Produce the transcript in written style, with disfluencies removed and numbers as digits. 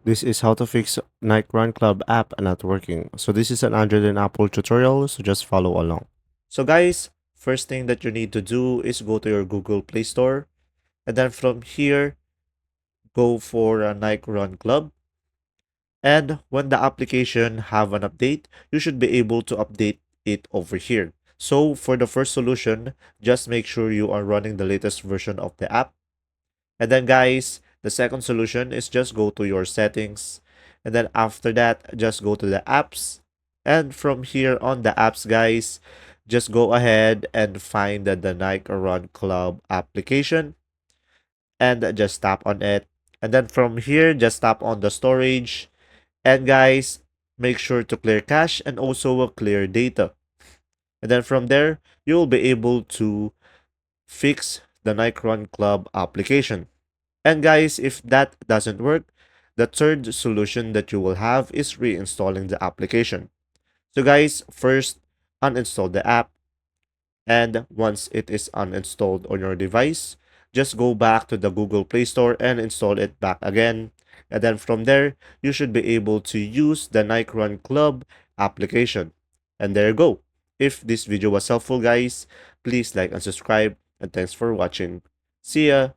This is how to fix Night Run Club app not working. So this is an Android and Apple tutorial, so just follow along. So guys, first thing that you need to do is go to your Google Play Store, and then from here, go for a Night Run Club. And when the application have an update, you should be able to update it over here. So for the first solution, just make sure you are running the latest version of the app. And then guys, the second solution is just go to your settings. And then after that, just go to the apps. And from here on the apps, guys, just go ahead and find the Nike Run Club application and just tap on it. And then from here, just tap on the storage. And guys, make sure to clear cache and also clear data. And then from there, you will be able to fix the Nike Run Club application. And guys, if that doesn't work, the third solution that you will have is reinstalling the application. So guys, first uninstall the app, and once it is uninstalled on your device, just go back to the Google Play Store and install it back again. And then from there, you should be able to use the Nike Run Club application. And there you go. If this video was helpful guys, please like and subscribe, and thanks for watching. See ya!